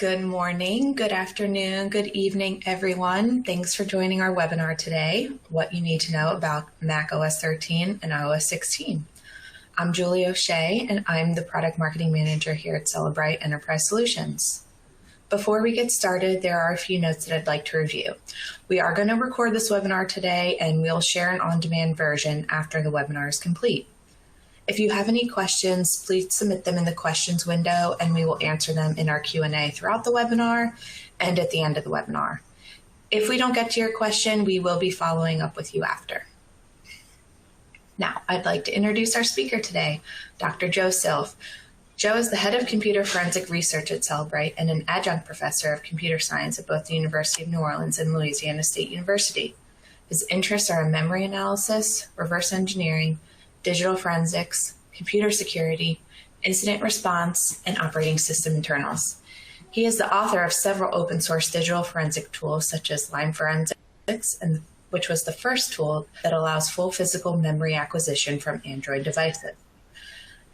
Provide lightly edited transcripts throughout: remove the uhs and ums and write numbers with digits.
Good morning, good afternoon, good evening, everyone. Thanks for joining our webinar today, What You Need to Know About macOS 13 and iOS 16. I'm Julie O'Shea, and I'm the Product Marketing Manager here at Cellebrite Enterprise Solutions. Before we get started, there are a few notes that I'd like to review. We are going to record this webinar today, and we'll share an on-demand version after the webinar is complete. If you have any questions, please submit them in the questions window and we will answer them in our Q&A throughout the webinar and at the end of the webinar. If we don't get to your question, we will be following up with you after. Now, I'd like to introduce our speaker today, Dr. Joe Sylve. Joe is the head of computer forensic research at Cellebrite and an adjunct professor of computer science at both the University of New Orleans and Louisiana State University. His interests are in memory analysis, reverse engineering, digital forensics, computer security, incident response, and operating system internals. He is the author of several open source digital forensic tools such as Line Forensics, which was the first tool that allows full physical memory acquisition from Android devices.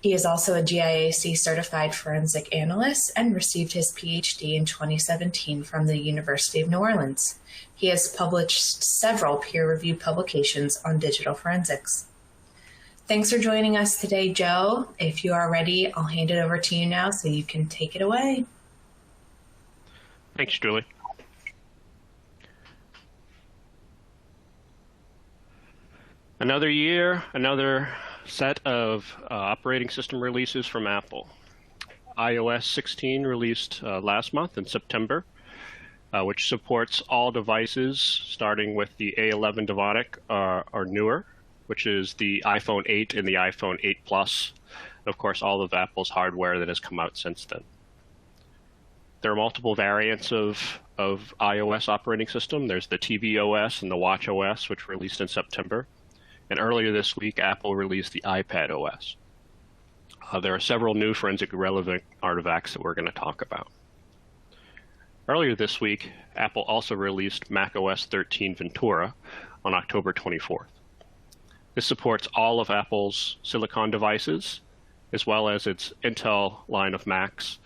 He is also a GIAC Certified Forensic Analyst and received his Ph.D. in 2017 from the University of New Orleans. He has published several peer-reviewed publications on digital forensics. Thanks for joining us today, Joe. If you are ready, I'll hand it over to you now so you can take it away. Thanks, Julie. Another year, another set of operating system releases from Apple. iOS 16 released last month in September, which supports all devices starting with the A11 Devonic or newer, which is the iPhone 8 and the iPhone 8 Plus, and of course all of Apple's hardware that has come out since then. There are multiple variants of iOS operating system. There's the tvOS and the watchOS, which released in September. And earlier this week, Apple released the iPadOS. There are several new forensically relevant artifacts that we're going to talk about. Earlier this week, Apple also released macOS 13 Ventura on October 24th. This supports all of Apple's Silicon devices, as well as its Intel line of Macs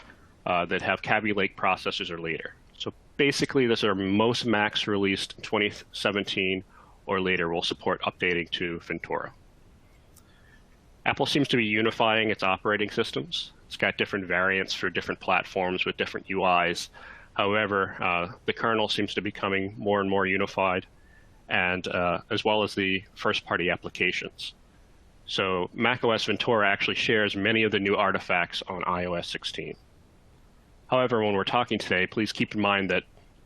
that have Kaby Lake processors or later. So basically, these are most Macs released in 2017 or later will support updating to Ventura. Apple seems to be unifying its operating systems. It's got different variants for different platforms with different UIs. However, the kernel seems to be becoming more and more unified, and as well as the first-party applications. So macOS Ventura actually shares many of the new artifacts on iOS 16. However, when we're talking today, please keep in mind that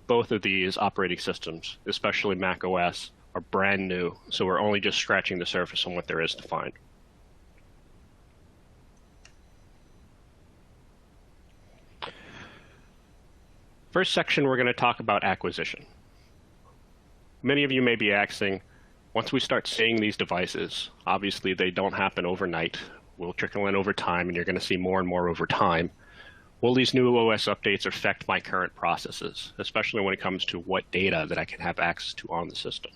both of these operating systems, especially macOS, are brand new, so we're only just scratching the surface on what there is to find. First section, we're going to talk about acquisition. Many of you may be asking, once we start seeing these devices, obviously they don't happen overnight. We'll trickle in over time, and you're going to see more and more over time. Will these new OS updates affect my current processes, especially when it comes to what data that I can have access to on the system?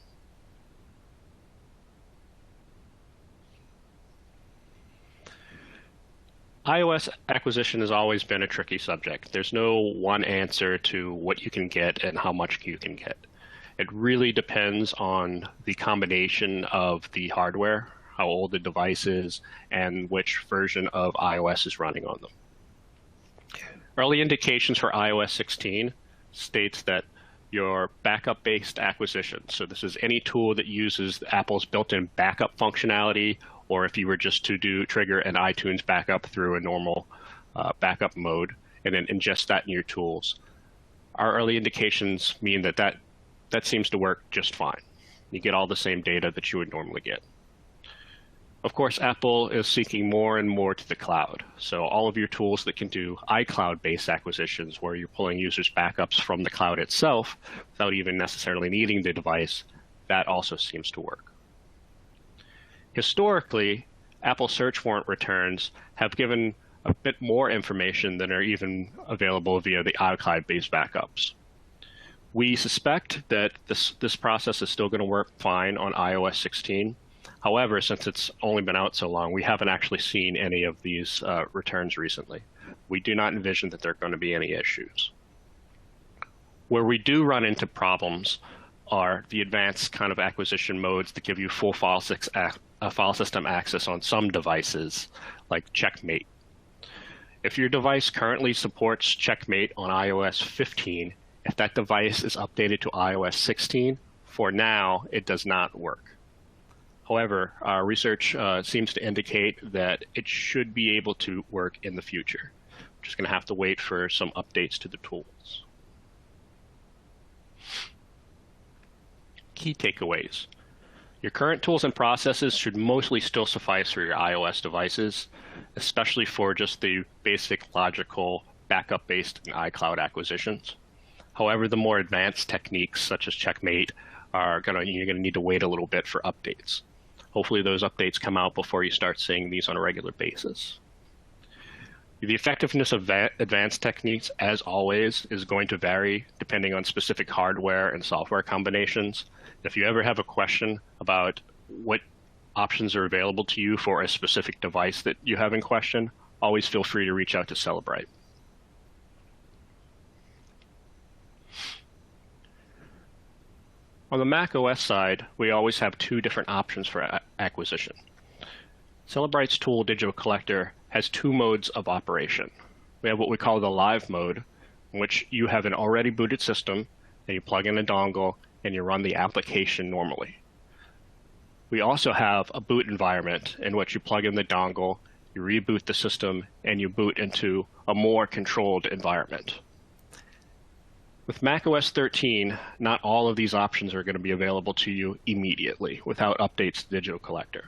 iOS acquisition has always been a tricky subject. There's no one answer to what you can get and how much you can get. It really depends on the combination of the hardware, how old the device is, and which version of iOS is running on them. Early indications for iOS 16 states that your backup-based acquisition, so this is any tool that uses Apple's built-in backup functionality, or if you were just to trigger an iTunes backup through a normal backup mode and then ingest that in your tools. Our early indications mean that seems to work just fine. You get all the same data that you would normally get. Of course, Apple is seeking more and more to the cloud. So all of your tools that can do iCloud-based acquisitions, where you're pulling users' backups from the cloud itself without even necessarily needing the device, that also seems to work. Historically, Apple search warrant returns have given a bit more information than are even available via the iCloud-based backups. We suspect that this process is still going to work fine on iOS 16. However, since it's only been out so long, we haven't actually seen any of these returns recently. We do not envision that there are going to be any issues. Where we do run into problems are the advanced kind of acquisition modes that give you full file system access on some devices, like Checkmate. If your device currently supports Checkmate on iOS 15, if that device is updated to iOS 16, for now, it does not work. However, our research seems to indicate that it should be able to work in the future. We're just going to have to wait for some updates to the tools. Key takeaways. Your current tools and processes should mostly still suffice for your iOS devices, especially for just the basic logical backup-based and iCloud acquisitions. However, the more advanced techniques such as Checkmate you're going to need to wait a little bit for updates. Hopefully those updates come out before you start seeing these on a regular basis. The effectiveness of advanced techniques, as always, is going to vary depending on specific hardware and software combinations. If you ever have a question about what options are available to you for a specific device that you have in question, always feel free to reach out to Cellebrite. On the macOS side, we always have two different options for acquisition. Cellebrite's tool, Digital Collector, has two modes of operation. We have what we call the live mode, in which you have an already booted system, and you plug in a dongle, and you run the application normally. We also have a boot environment in which you plug in the dongle, you reboot the system, and you boot into a more controlled environment. With macOS 13, not all of these options are going to be available to you immediately without updates to Digital Collector.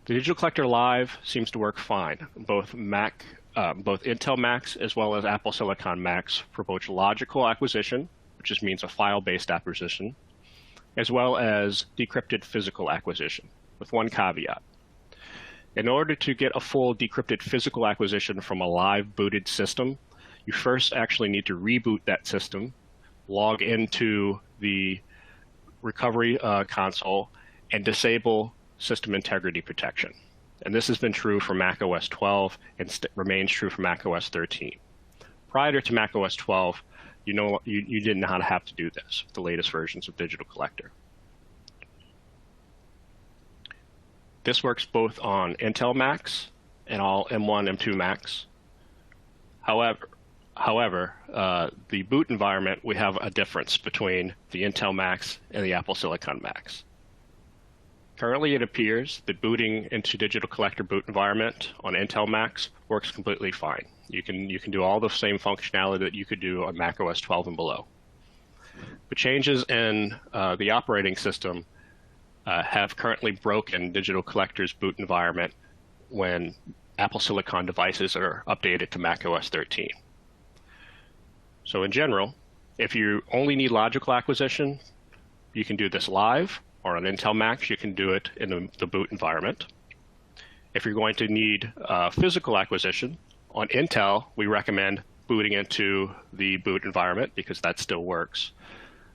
The Digital Collector Live seems to work fine, both Intel Macs as well as Apple Silicon Macs for both logical acquisition, which just means a file-based acquisition, as well as decrypted physical acquisition, with one caveat. In order to get a full decrypted physical acquisition from a live booted system, you first actually need to reboot that system, log into the recovery console, and disable system integrity protection. And this has been true for macOS 12 and remains true for macOS 13. Prior to macOS 12, you didn't know how to have to do this with the latest versions of Digital Collector. This works both on Intel Macs and all M1, M2 Macs. However, the boot environment, we have a difference between the Intel Macs and the Apple Silicon Macs. Currently, it appears that booting into Digital Collector boot environment on Intel Macs works completely fine. You can do all the same functionality that you could do on macOS 12 and below. But changes in the operating system have currently broken Digital Collector's boot environment when Apple Silicon devices are updated to macOS 13. So in general, if you only need logical acquisition, you can do this live, or on Intel Macs, you can do it in the boot environment. If you're going to need physical acquisition, on Intel, we recommend booting into the boot environment because that still works.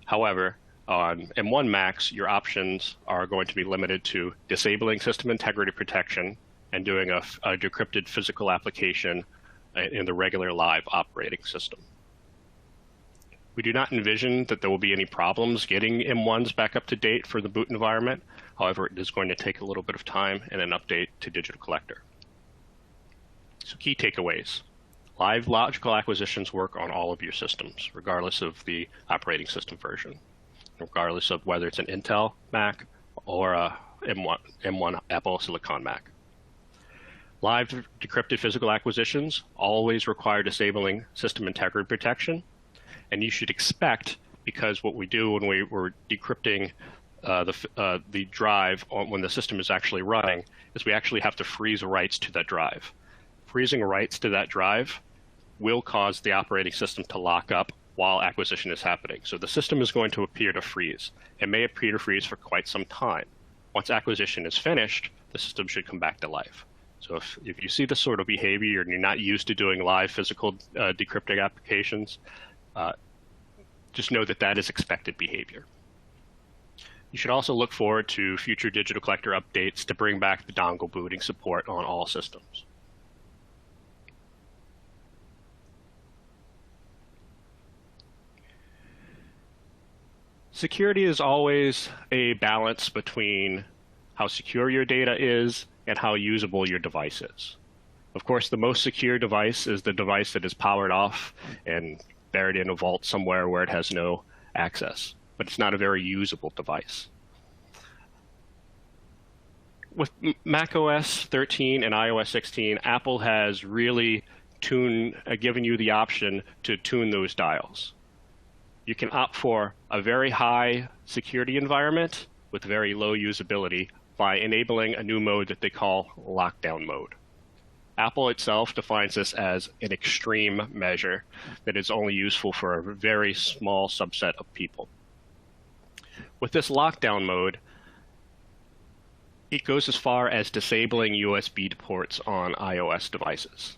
However, on M1 Macs, your options are going to be limited to disabling system integrity protection and doing a decrypted physical application in the regular live operating system. We do not envision that there will be any problems getting M1s back up to date for the boot environment. However, it is going to take a little bit of time and an update to Digital Collector. So key takeaways. Live logical acquisitions work on all of your systems, regardless of the operating system version, regardless of whether it's an Intel Mac or a M1 Apple Silicon Mac. Live decrypted physical acquisitions always require disabling system integrity protection. And you should expect, because what we do when we're decrypting the drive when the system is actually running, is we actually have to freeze writes to that drive. Freezing writes to that drive will cause the operating system to lock up while acquisition is happening. So the system is going to appear to freeze. It may appear to freeze for quite some time. Once acquisition is finished, the system should come back to life. So if you see this sort of behavior and you're not used to doing live physical decrypting applications, just know that that is expected behavior. You should also look forward to future Digital Collector updates to bring back the dongle booting support on all systems. Security is always a balance between how secure your data is and how usable your device is. Of course, the most secure device is the device that is powered off and buried in a vault somewhere where it has no access, but it's not a very usable device. With macOS 13 and iOS 16, Apple has really given you the option to tune those dials. You can opt for a very high security environment with very low usability by enabling a new mode that they call lockdown mode. Apple itself defines this as an extreme measure that is only useful for a very small subset of people. With this lockdown mode, it goes as far as disabling USB ports on iOS devices.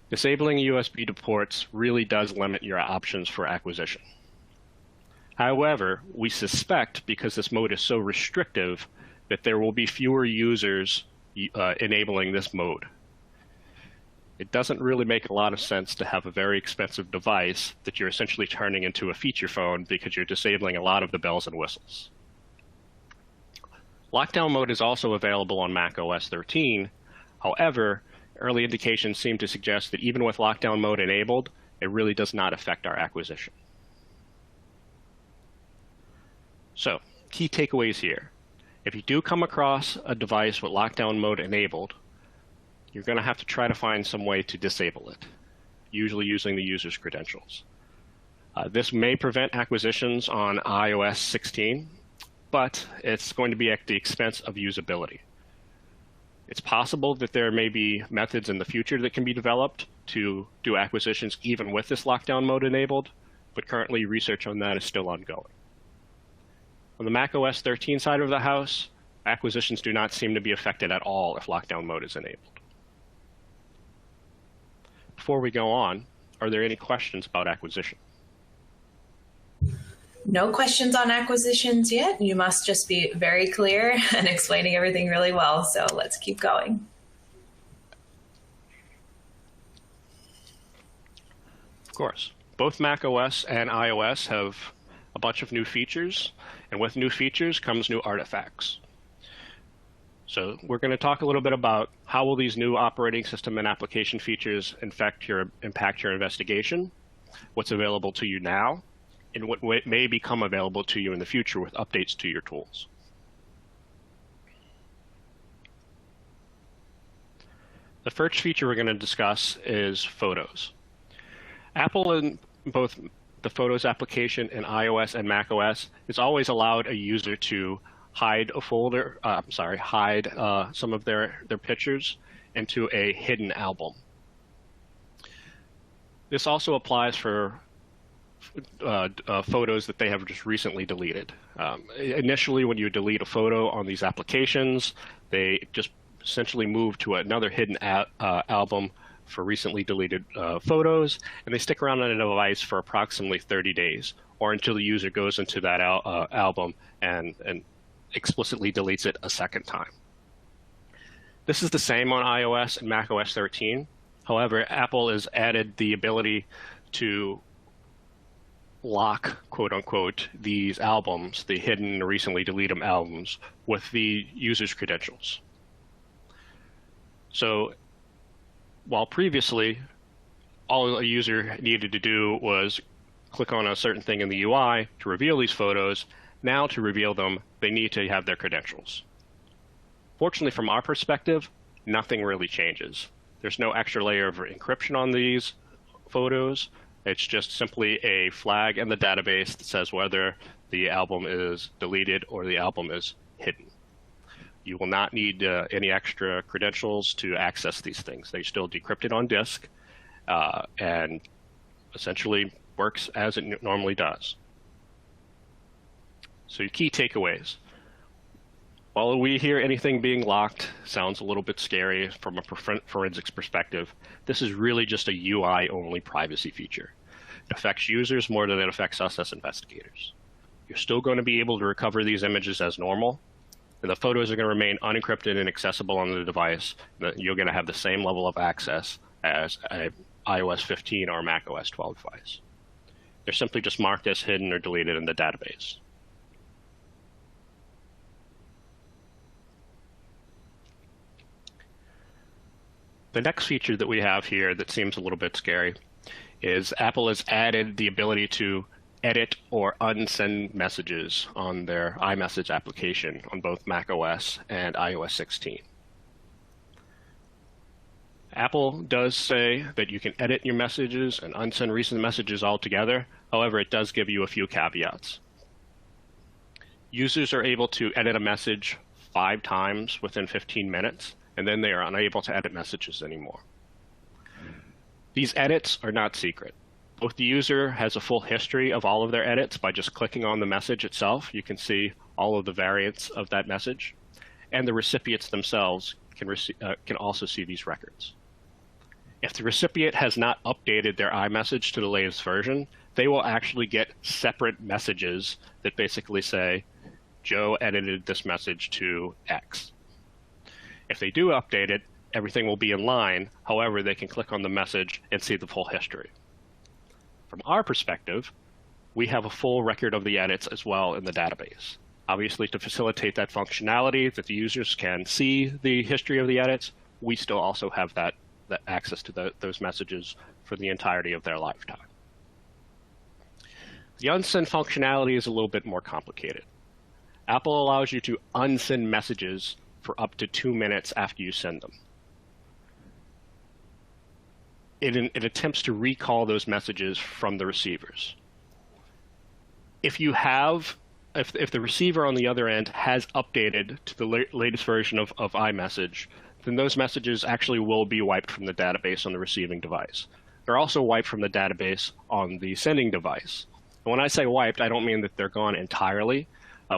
Disabling USB ports really does limit your options for acquisition. However, we suspect, because this mode is so restrictive, that there will be fewer users enabling this mode. It doesn't really make a lot of sense to have a very expensive device that you're essentially turning into a feature phone because you're disabling a lot of the bells and whistles. Lockdown mode is also available on macOS 13. However, early indications seem to suggest that even with lockdown mode enabled, it really does not affect our acquisition. So, key takeaways here. If you do come across a device with lockdown mode enabled, you're going to have to try to find some way to disable it, usually using the user's credentials. This may prevent acquisitions on iOS 16, but it's going to be at the expense of usability. It's possible that there may be methods in the future that can be developed to do acquisitions even with this lockdown mode enabled, but currently research on that is still ongoing. On the macOS 13 side of the house, acquisitions do not seem to be affected at all if lockdown mode is enabled. Before we go on, are there any questions about acquisition? No questions on acquisitions yet. You must just be very clear and explaining everything really well. So let's keep going. Of course. Both macOS and iOS have a bunch of new features, and with new features comes new artifacts. So we're going to talk a little bit about how will these new operating system and application features impact your investigation, what's available to you now, and what may become available to you in the future with updates to your tools. The first feature we're going to discuss is photos. Apple, in both the Photos application in iOS and macOS, has always allowed a user to hide a folder, hide some of their pictures into a hidden album. This also applies for photos that they have just recently deleted. Initially, when you delete a photo on these applications, they just essentially move to another hidden album for recently deleted photos, and they stick around on a device for approximately 30 days, or until the user goes into that album and explicitly deletes it a second time. This is the same on iOS and macOS 13. However, Apple has added the ability to lock, quote unquote, these albums, the hidden recently deleted albums, with the user's credentials. So while previously all a user needed to do was click on a certain thing in the UI to reveal these photos, now to reveal them, they need to have their credentials. Fortunately, from our perspective, nothing really changes. There's no extra layer of encryption on these photos. It's just simply a flag in the database that says whether the album is deleted or the album is hidden. You will not need any extra credentials to access these things. They still decrypted on disk and essentially works as it normally does. So your key takeaways. While we hear anything being locked sounds a little bit scary from a forensics perspective, this is really just a UI-only privacy feature. It affects users more than it affects us as investigators. You're still going to be able to recover these images as normal, and the photos are going to remain unencrypted and accessible on the device. You're going to have the same level of access as an iOS 15 or macOS 12 device. They're simply just marked as hidden or deleted in the database. The next feature that we have here that seems a little bit scary is Apple has added the ability to edit or unsend messages on their iMessage application on both macOS and iOS 16. Apple does say that you can edit your messages and unsend recent messages altogether. However, it does give you a few caveats. Users are able to edit a message 5 times within 15 minutes, and then they are unable to edit messages anymore. These edits are not secret. Both the user has a full history of all of their edits by just clicking on the message itself. You can see all of the variants of that message, and the recipients themselves can also see these records. If the recipient has not updated their iMessage to the latest version, they will actually get separate messages that basically say, Joe edited this message to X. If they do update it, everything will be in line. However, they can click on the message and see the full history. From our perspective, we have a full record of the edits as well in the database. Obviously, to facilitate that functionality that the users can see the history of the edits, we still also have that access to those messages for the entirety of their lifetime. The unsend functionality is a little bit more complicated. Apple allows you to unsend messages for up to 2 minutes after you send them. It attempts to recall those messages from the receivers. If the receiver on the other end has updated to the latest version of iMessage, then those messages actually will be wiped from the database on the receiving device. They're also wiped from the database on the sending device. And when I say wiped, I don't mean that they're gone entirely.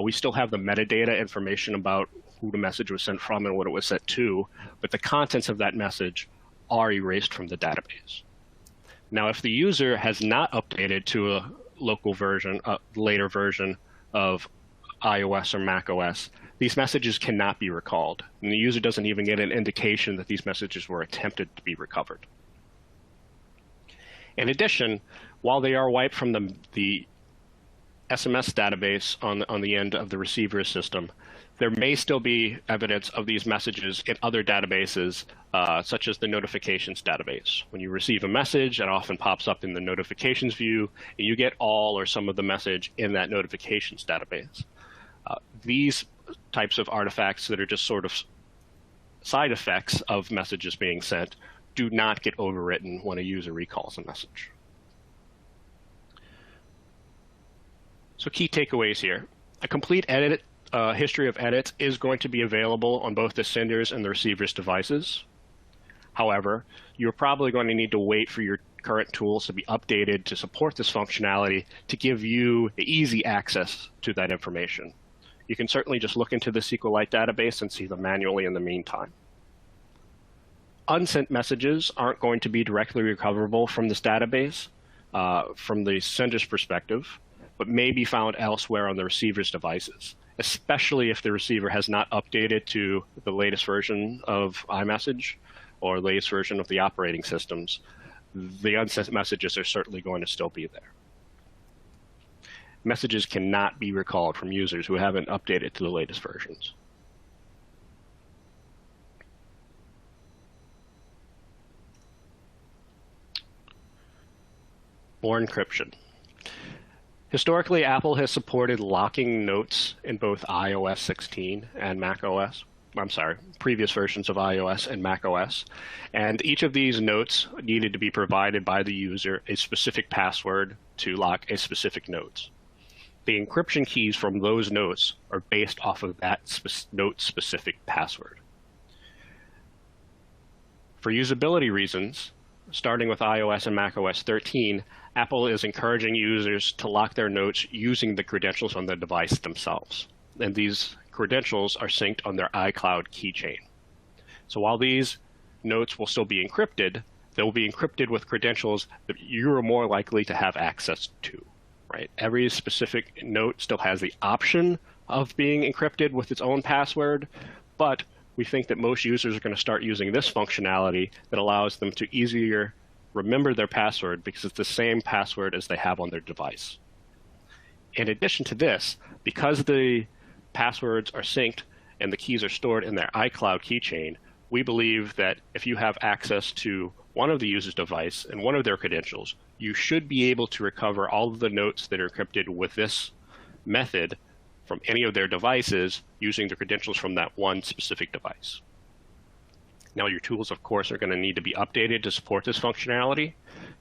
We still have the metadata information about who the message was sent from and what it was sent to, but the contents of that message are erased from the database. Now, if the user has not updated to a local version, a later version of iOS or macOS, these messages cannot be recalled, and the user doesn't even get an indication that these messages were attempted to be recovered. In addition, while they are wiped from the SMS database on the end of the receiver system, there may still be evidence of these messages in other databases, such as the notifications database. When you receive a message, it often pops up in the notifications view, and you get all or some of the message in that notifications database. These types of artifacts that are just sort of side effects of messages being sent do not get overwritten when a user recalls a message. So key takeaways here. A complete history of edits is going to be available on both the sender's and the receiver's devices. However, you're probably going to need to wait for your current tools to be updated to support this functionality to give you easy access to that information. You can certainly just look into the SQLite database and see them manually in the meantime. Unsent messages aren't going to be directly recoverable from this database from the sender's perspective, but may be found elsewhere on the receiver's devices, especially if the receiver has not updated to the latest version of iMessage or latest version of the operating systems. The unsent messages are certainly going to still be there. Messages cannot be recalled from users who haven't updated to the latest versions. More encryption. Historically, Apple has supported locking notes in both iOS 16 and macOS. Previous versions of iOS and macOS. And each of these notes needed to be provided by the user a specific password to lock a specific note. The encryption keys from those notes are based off of that note-specific password. For usability reasons, starting with iOS and macOS 13, Apple is encouraging users to lock their notes using the credentials on the device themselves. And these credentials are synced on their iCloud keychain. So while these notes will still be encrypted, they will be encrypted with credentials that you are more likely to have access to. Right? Every specific note still has the option of being encrypted with its own password, but we think that most users are going to start using this functionality that allows them to easier remember their password because it's the same password as they have on their device. In addition to this, because the passwords are synced and the keys are stored in their iCloud keychain, we believe that if you have access to one of the user's device and one of their credentials, you should be able to recover all of the notes that are encrypted with this method from any of their devices using the credentials from that one specific device. Now, your tools, of course, are going to need to be updated to support this functionality.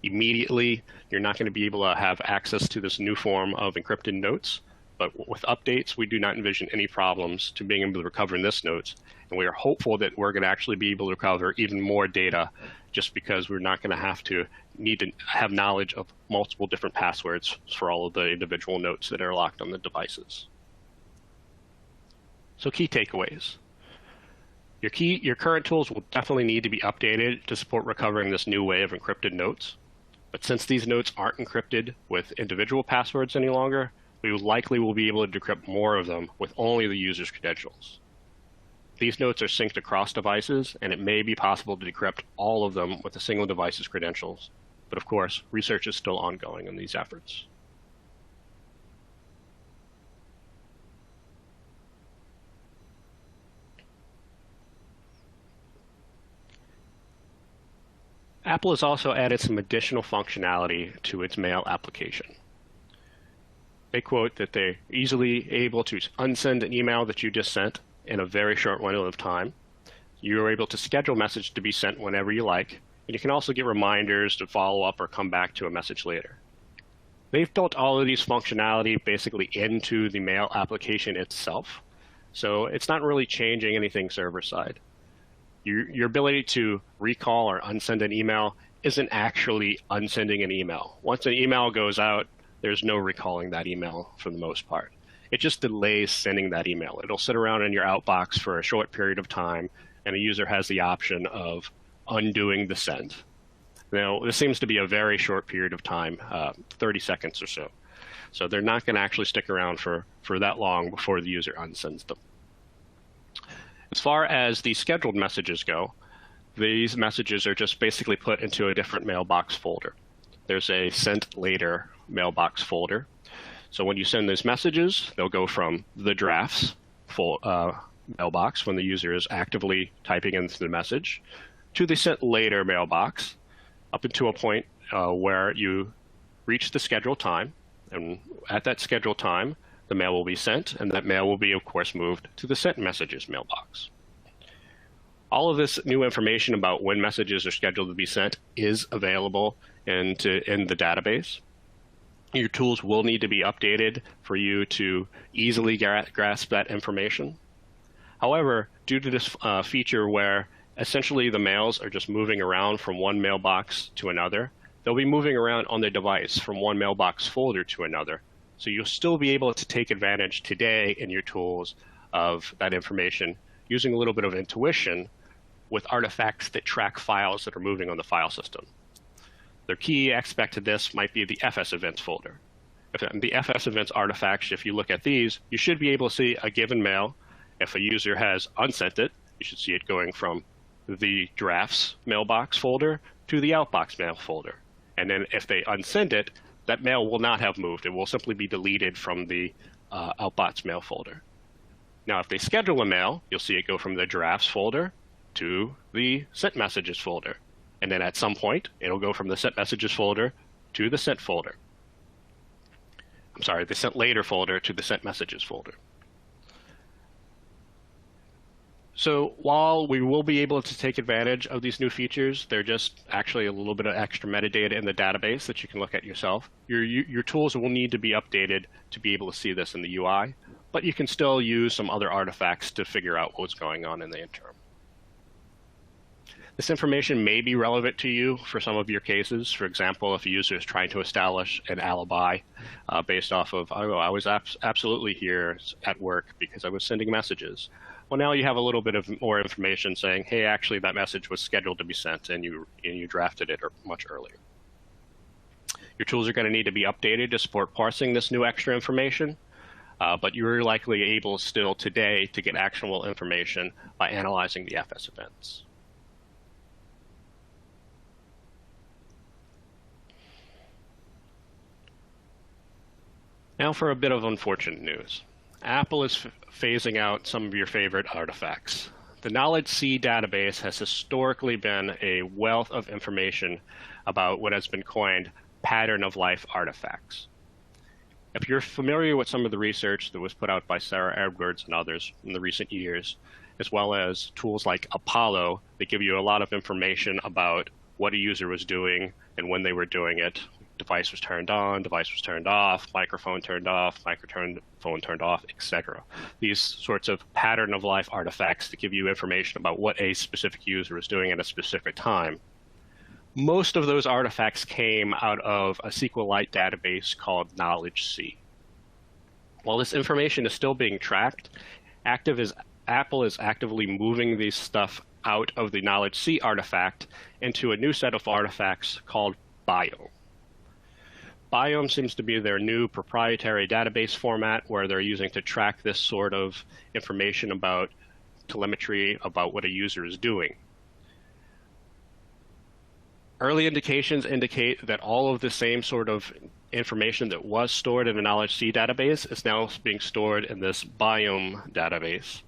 Immediately, you're not going to be able to have access to this new form of encrypted notes, but with updates, we do not envision any problems to being able to recover in this notes. And we are hopeful that we're going to actually be able to recover even more data just because we're not going to need to have knowledge of multiple different passwords for all of the individual notes that are locked on the devices. So key takeaways. Your current tools will definitely need to be updated to support recovering this new way of encrypted notes. But since these notes aren't encrypted with individual passwords any longer, we likely will be able to decrypt more of them with only the user's credentials. These notes are synced across devices, and it may be possible to decrypt all of them with a single device's credentials. But of course, research is still ongoing in these efforts. Apple has also added some additional functionality to its Mail application. They quote that they're easily able to unsend an email that you just sent in a very short window of time. You are able to schedule a message to be sent whenever you like, and you can also get reminders to follow up or come back to a message later. They've built all of these functionality basically into the Mail application itself, so it's not really changing anything server-side. Your ability to recall or unsend an email isn't actually unsending an email. Once an email goes out, there's no recalling that email for the most part. It just delays sending that email. It'll sit around in your outbox for a short period of time, and a user has the option of undoing the send. Now, this seems to be a very short period of time, 30 seconds or so. So they're not going to actually stick around for that long before the user unsends them. As far as the scheduled messages go, these messages are just basically put into a different mailbox folder. There's a sent later mailbox folder. So when you send these messages, they'll go from the drafts mailbox when the user is actively typing into the message to the sent later mailbox up until a point where you reach the scheduled time. And at that scheduled time, the mail will be sent, and that mail will be, of course, moved to the sent messages mailbox. All of this new information about when messages are scheduled to be sent is available in the database. Your tools will need to be updated for you to easily grasp that information. However, due to this feature where essentially the mails are just moving around from one mailbox to another, they'll be moving around on their device from one mailbox folder to another. So you'll still be able to take advantage today in your tools of that information using a little bit of intuition with artifacts that track files that are moving on the file system. The key aspect to this might be the FS events folder. The FS events artifacts, if you look at these, you should be able to see a given mail. If a user has unsent it, you should see it going from the drafts mailbox folder to the outbox mail folder. And then if they unsend it, that mail will not have moved. It will simply be deleted from the outbox mail folder. Now, if they schedule a mail, you'll see it go from the drafts folder to the sent messages folder. And then at some point, it'll go from the sent messages folder to the sent folder. I'm sorry, the sent later folder to the sent messages folder. So while we will be able to take advantage of these new features, they're just actually a little bit of extra metadata in the database that you can look at yourself. Your tools will need to be updated to be able to see this in the UI, but you can still use some other artifacts to figure out what's going on in the interim. This information may be relevant to you for some of your cases. For example, if a user is trying to establish an alibi based off of, oh, I was absolutely here at work because I was sending messages. Well, now you have a little bit of more information saying, hey, actually that message was scheduled to be sent and you drafted it much earlier. Your tools are going to need to be updated to support parsing this new extra information, but you're likely able still today to get actionable information by analyzing the FS events. Now for a bit of unfortunate news. Apple is phasing out some of your favorite artifacts. The KnowledgeC database has historically been a wealth of information about what has been coined pattern of life artifacts. If you're familiar with some of the research that was put out by Sarah Edwards and others in the recent years, as well as tools like Apollo that give you a lot of information about what a user was doing and when they were doing it. Device was turned on, device was turned off, microphone turned off, microphone turned off, etc. These sorts of pattern of life artifacts that give you information about what a specific user is doing at a specific time. Most of those artifacts came out of a SQLite database called KnowledgeC. While this information is still being tracked, Apple is actively moving this stuff out of the KnowledgeC artifact into a new set of artifacts called Biome. Biome seems to be their new proprietary database format where they're using to track this sort of information about telemetry about what a user is doing. Early indications indicate that all of the same sort of information that was stored in the KnowledgeC database is now being stored in this Biome database.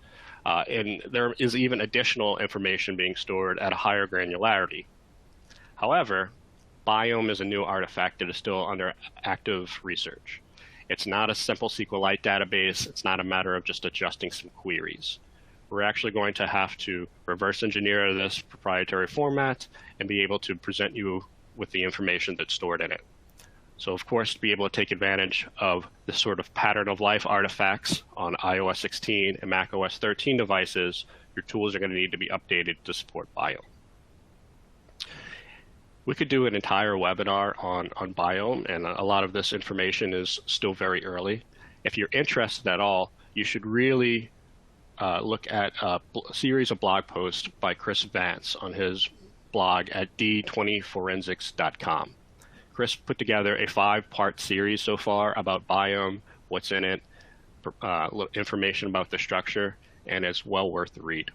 And there is even additional information being stored at a higher granularity. However, Biome is a new artifact that is still under active research. It's not a simple SQLite database. It's not a matter of just adjusting some queries. We're actually going to have to reverse engineer this proprietary format and be able to present you with the information that's stored in it. So of course, to be able to take advantage of this sort of pattern of life artifacts on iOS 16 and macOS 13 devices, your tools are going to need to be updated to support Biome. We could do an entire webinar on Biome, and a lot of this information is still very early. If you're interested at all, you should really look at a series of blog posts by Chris Vance on his blog at d20forensics.com. Chris put together a 5-part series so far about Biome, what's in it, information about the structure, and it's well worth the read.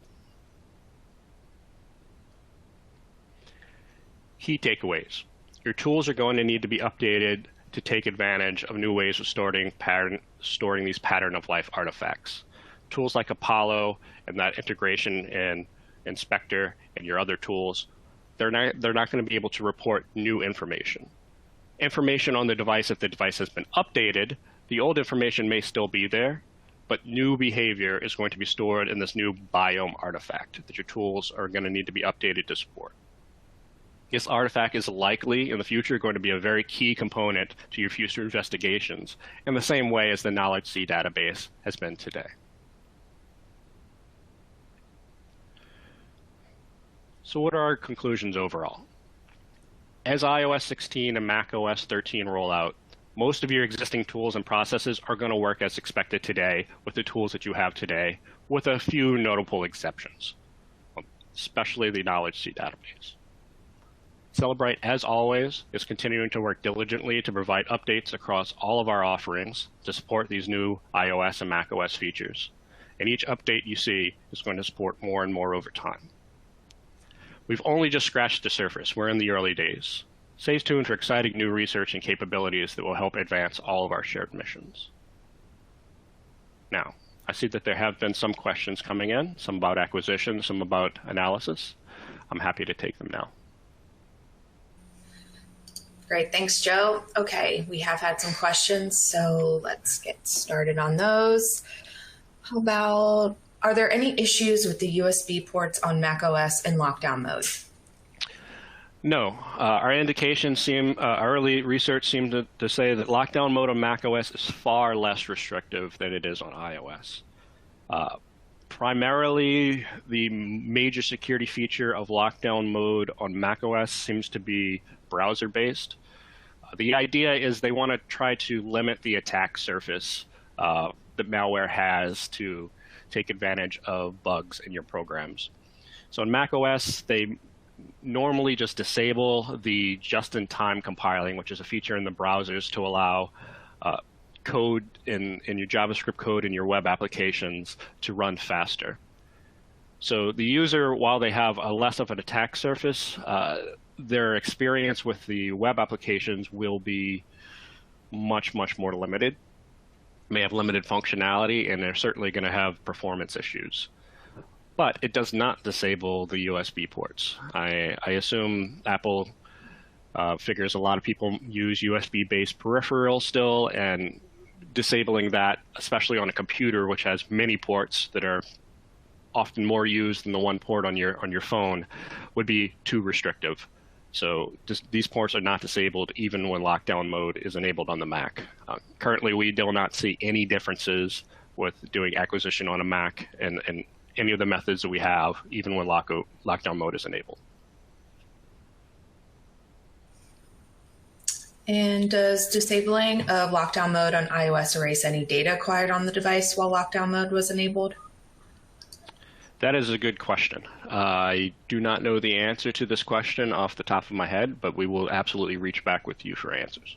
Key takeaways. Your tools are going to need to be updated to take advantage of new ways of storing these pattern of life artifacts. Tools like Apollo and that integration in Inspector and your other tools, they're not going to be able to report new information. Information on the device, if the device has been updated, the old information may still be there, but new behavior is going to be stored in this new Biome artifact that your tools are going to need to be updated to support. This artifact is likely in the future going to be a very key component to your future investigations in the same way as the KnowledgeC database has been today. So what are our conclusions overall? As iOS 16 and macOS 13 roll out, most of your existing tools and processes are going to work as expected today with the tools that you have today, with a few notable exceptions, especially the KnowledgeC database. Cellebrite, as always, is continuing to work diligently to provide updates across all of our offerings to support these new iOS and macOS features. And each update you see is going to support more and more over time. We've only just scratched the surface. We're in the early days. Stay tuned for exciting new research and capabilities that will help advance all of our shared missions. Now, I see that there have been some questions coming in, some about acquisition, some about analysis. I'm happy to take them now. Great, thanks, Joe. Okay, we have had some questions, so let's get started on those. How about, are there any issues with the USB ports on macOS in lockdown mode? No, our indications early research seemed to say that lockdown mode on macOS is far less restrictive than it is on iOS. Primarily, the major security feature of lockdown mode on macOS seems to be browser-based. The idea is they want to try to limit the attack surface that malware has to take advantage of bugs in your programs. So in macOS, they normally just disable the just-in-time compiling, which is a feature in the browsers to allow code in your JavaScript code in your web applications to run faster. So the user, while they have a less of an attack surface, their experience with the web applications will be much, much more limited. May have limited functionality, and they're certainly going to have performance issues. but it does not disable the USB ports. I assume Apple figures a lot of people use USB-based peripherals still, and disabling that, especially on a computer which has many ports that are often more used than the one port on your phone, would be too restrictive. So these ports are not disabled even when lockdown mode is enabled on the Mac. Currently, we do not see any differences with doing acquisition on a Mac and any of the methods that we have, even when lockdown mode is enabled. And does disabling of lockdown mode on iOS erase any data acquired on the device while lockdown mode was enabled? That is a good question. I do not know the answer to this question off the top of my head, but we will absolutely reach back with you for answers.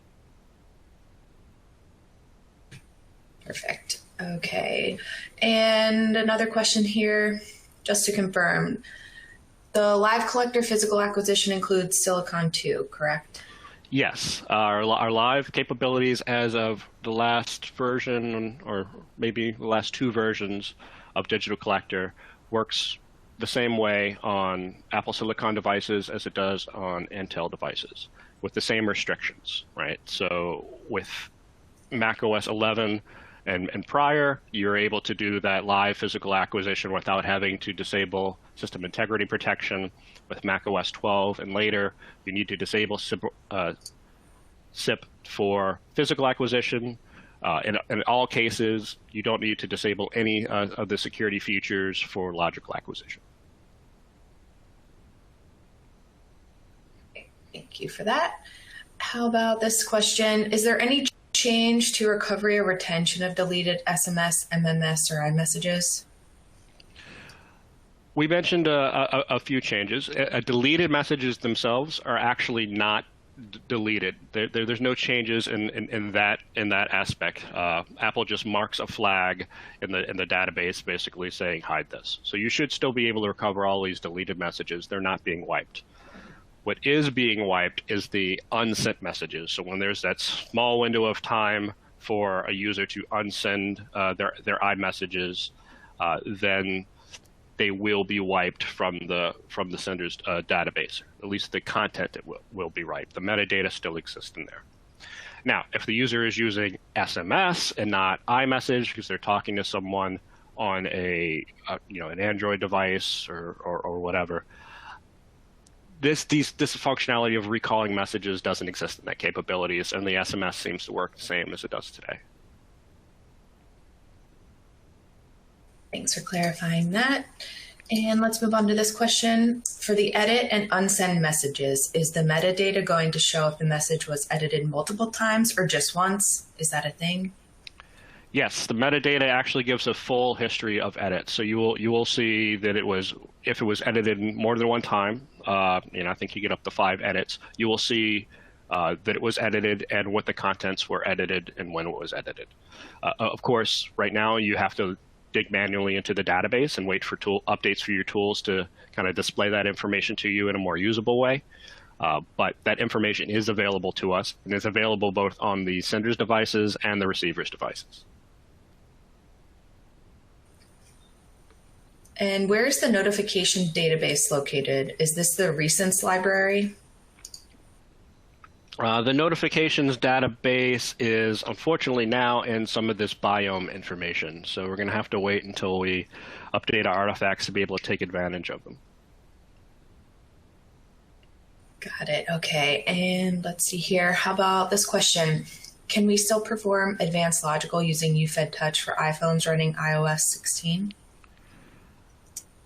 Perfect. Okay. And another question here, just to confirm. The Live Collector physical acquisition includes Silicon 2, correct? Yes. Our live capabilities as of the last version, or maybe the last two versions of Digital Collector, works the same way on Apple Silicon devices as it does on Intel devices, with the same restrictions, right? So with macOS 11 and prior, you're able to do that live physical acquisition without having to disable system integrity protection. With macOS 12 and later, you need to disable SIP for physical acquisition. In all cases, you don't need to disable any of the security features for logical acquisition. Thank you for that. How about this question? Is there any change to recovery or retention of deleted SMS, MMS, or iMessages? We mentioned a few changes. Deleted messages themselves are actually not deleted. There's no changes in that aspect. Apple just marks a flag in the database, basically saying hide this. So you should still be able to recover all these deleted messages. They're not being wiped. What is being wiped is the unsent messages. So when there's that small window of time for a user to unsend their iMessages, then they will be wiped from the sender's database. At least the content will be wiped. The metadata still exists in there. Now, if the user is using SMS and not iMessage because they're talking to someone on an Android device or whatever, this functionality of recalling messages doesn't exist in that capabilities, and the SMS seems to work the same as it does today. Thanks for clarifying that. And let's move on to this question. For the edit and unsend messages, is the metadata going to show if the message was edited multiple times or just once? Is that a thing? Yes, the metadata actually gives a full history of edits. So you will see that if it was edited more than one time, I think you get up to 5 edits, you will see that it was edited and what the contents were edited and when it was edited. Of course, right now you have to dig manually into the database and wait for updates for your tools to kind of display that information to you in a more usable way. But that information is available to us, and is available both on the sender's devices and the receiver's devices. And where is the notification database located? Is this the recents library? The notifications database is unfortunately now in some of this Biome information. So we're going to have to wait until we update our artifacts to be able to take advantage of them. Got it. Okay. And let's see here. How about this question? Can we still perform advanced logical using UFED Touch for iPhones running iOS 16?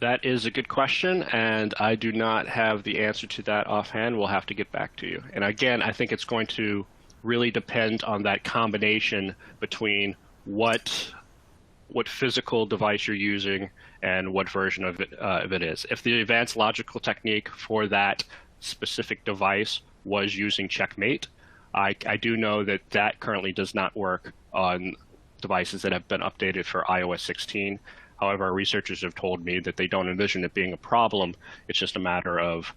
That is a good question, and I do not have the answer to that offhand. We'll have to get back to you. And again, I think it's going to really depend on that combination between what physical device you're using and what version of it is. If the advanced logical technique for that specific device was using checkmate, I do know that currently does not work on devices that have been updated for iOS 16. However, our researchers have told me that they don't envision it being a problem. It's just a matter of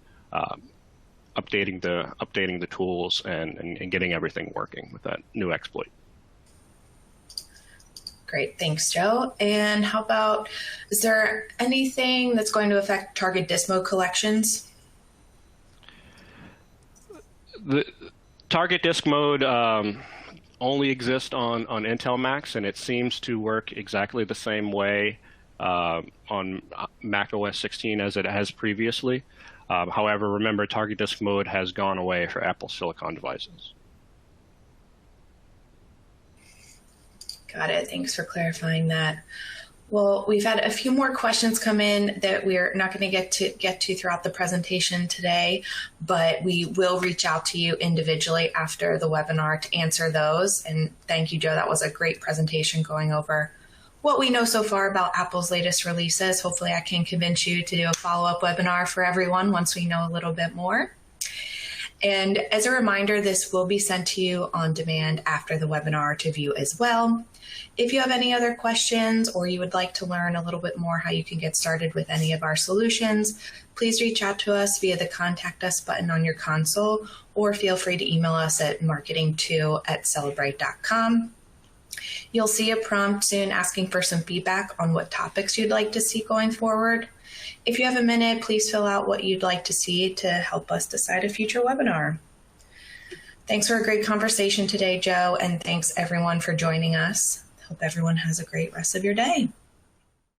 updating the tools and getting everything working with that new exploit. Great, thanks, Joe. And how about, is there anything that's going to affect target disk mode collections? The target disk mode only exists on Intel Macs, and it seems to work exactly the same way on macOS 16 as it has previously. However, remember, target disk mode has gone away for Apple Silicon devices. Got it. Thanks for clarifying that. Well, we've had a few more questions come in that we're not going to get to throughout the presentation today, but we will reach out to you individually after the webinar to answer those. And thank you, Joe. That was a great presentation going over what we know so far about Apple's latest releases. Hopefully I can convince you to do a follow-up webinar for everyone once we know a little bit more. And as a reminder, this will be sent to you on demand after the webinar to view as well. If you have any other questions or you would like to learn a little bit more how you can get started with any of our solutions, please reach out to us via the Contact Us button on your console, or feel free to email us at marketing2@cellebrite.com. You'll see a prompt soon asking for some feedback on what topics you'd like to see going forward. If you have a minute, please fill out what you'd like to see to help us decide a future webinar. Thanks for a great conversation today, Joe, and thanks everyone for joining us. Hope everyone has a great rest of your day.